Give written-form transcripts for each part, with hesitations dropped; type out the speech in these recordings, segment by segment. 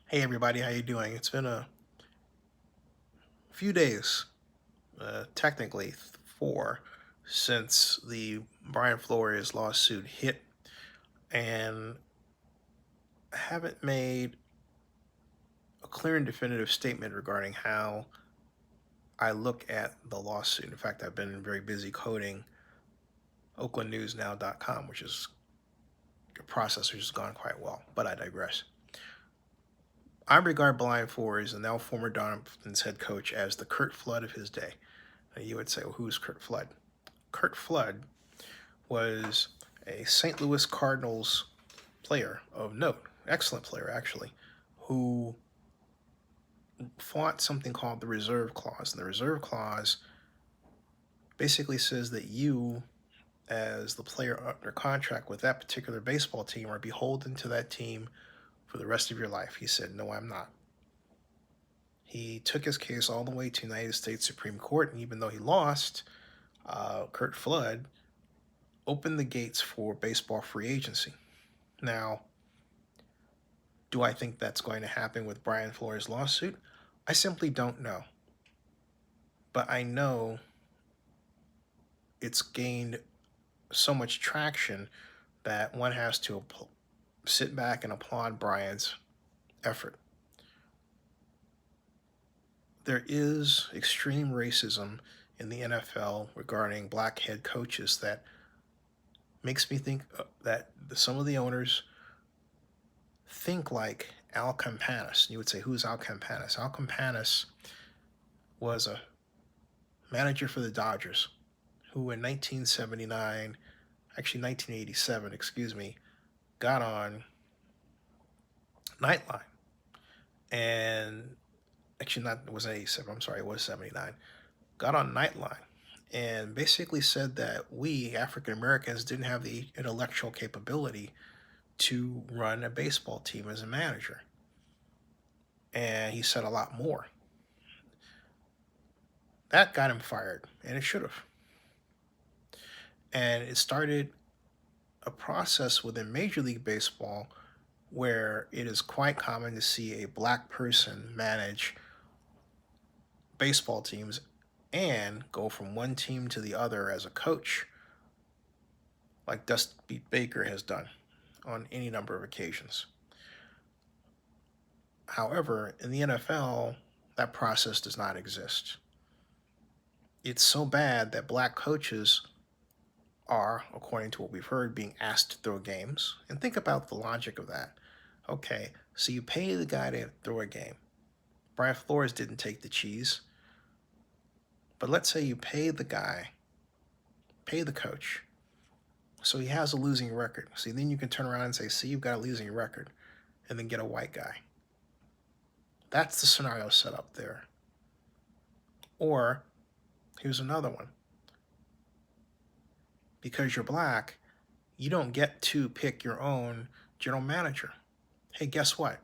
Hey everybody, how you doing? It's been a few days, technically four, since the Brian Flores lawsuit hit, and I haven't made a clear and definitive statement regarding how I look at the lawsuit. In fact, I've been very busy coding OaklandNewsNow.com, which is a process which has gone quite well, but I digress. I regard Brian Flores, the now former Dolphins head coach, as the Curt Flood of his day. Now, you would say, well, who's Curt Flood? Curt Flood was a St. Louis Cardinals player of note, excellent player actually, who fought something called the reserve clause. And the reserve clause basically says that you, as the player under contract with that particular baseball team, are beholden to that team for the rest of your life. He said, no, I'm not. He took his case all the way to the United States Supreme Court, and even though he lost, Curt Flood opened the gates for baseball free agency. Now, do I think that's going to happen with Brian Flores' lawsuit? I simply don't know. But I know it's gained so much traction that one has to sit back and applaud Brian's effort. There is extreme racism in the NFL regarding black head coaches that makes me think that some of the owners think like Al Campanis. You would say, who's Al Campanis? Al Campanis was a manager for the Dodgers who in 1979, actually 1987, excuse me, got on Nightline. And actually, not, it wasn't 87, I'm sorry, it was 79. Got on Nightline and basically said that we, African Americans, didn't have the intellectual capability to run a baseball team as a manager. And he said a lot more. That got him fired, and it should have. And it started a process within Major League Baseball where it is quite common to see a black person manage baseball teams and go from one team to the other as a coach, like Dusty Baker has done on any number of occasions. However, in the NFL, that process does not exist. It's so bad that black coaches are, according to what we've heard, being asked to throw games. And think about the logic of that. Okay, so you pay the guy to throw a game. Brian Flores didn't take the cheese. But let's say you pay the guy, pay the coach, so he has a losing record. See, then you can turn around and say, see, you've got a losing record, and then get a white guy. That's the scenario set up there. Or, here's another one. Because you're black, you don't get to pick your own general manager. Hey, guess what?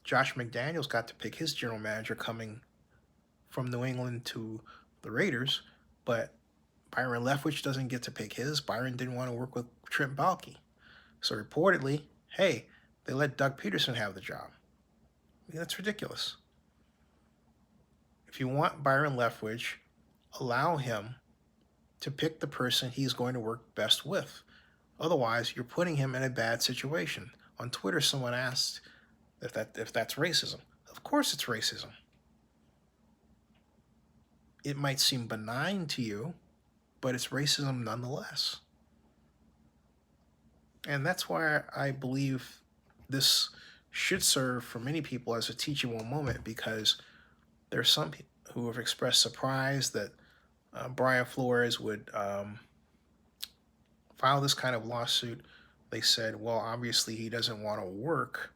Josh McDaniels got to pick his general manager coming from New England to the Raiders, but Byron Leftwich doesn't get to pick his. Byron didn't want to work with Trent Balke. So reportedly, hey, they let Doug Peterson have the job. I mean, that's ridiculous. If you want Byron Leftwich, allow him to pick the person he's going to work best with. Otherwise, you're putting him in a bad situation. On Twitter, someone asked if that's racism. Of course it's racism. It might seem benign to you, but it's racism nonetheless. And that's why I believe this should serve for many people as a teachable moment, because there's some people who have expressed surprise that Brian Flores would file this kind of lawsuit. They said, well, obviously he doesn't want to work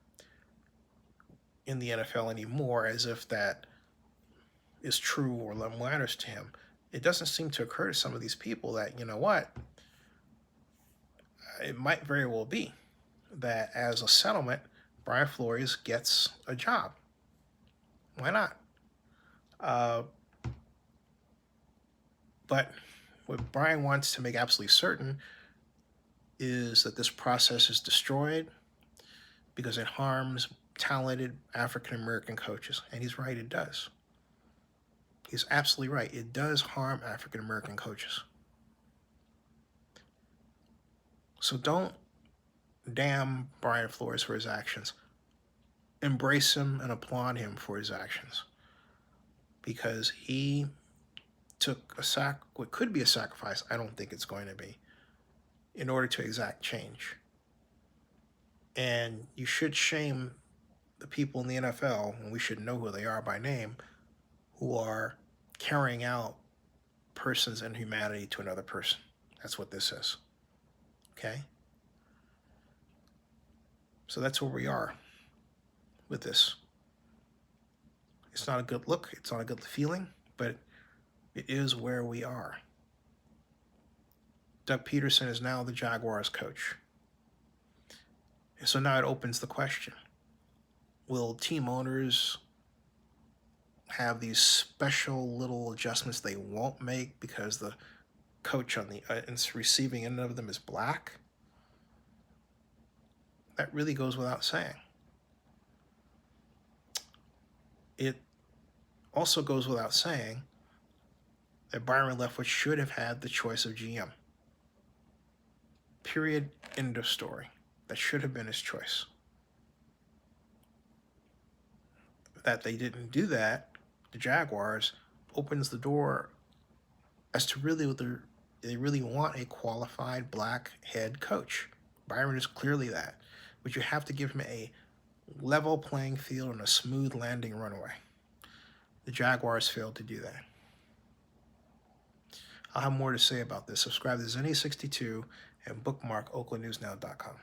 in the NFL anymore, as if that is true or matters to him. It doesn't seem to occur to some of these people that, you know what, it might very well be that as a settlement, Brian Flores gets a job. Why not? But what Brian wants to make absolutely certain is that this process is destroyed because it harms talented African-American coaches. And he's right, it does. He's absolutely right. It does harm African-American coaches. So don't damn Brian Flores for his actions. Embrace him and applaud him for his actions. Because he took what could be a sacrifice, I don't think it's going to be, in order to exact change. And you should shame the people in the NFL, and we should know who they are by name, who are carrying out person's inhumanity to another person. That's what this is. Okay? So that's where we are with this. It's not a good look. It's not a good feeling, but it is where we are. Doug Peterson is now the Jaguars coach. And so now it opens the question. Will team owners have these special little adjustments they won't make because the coach on the receiving end of them is black? That really goes without saying. It also goes without saying that Byron Leftwich should have had the choice of GM. Period. End of story. That should have been his choice. That they didn't do that, the Jaguars, opens the door as to really what they really want a qualified black head coach. Byron is clearly that. But you have to give him a level playing field and a smooth landing runway. The Jaguars failed to do that. I'll have more to say about this. Subscribe to Zennie62 and bookmark oaklandnewsnow.com.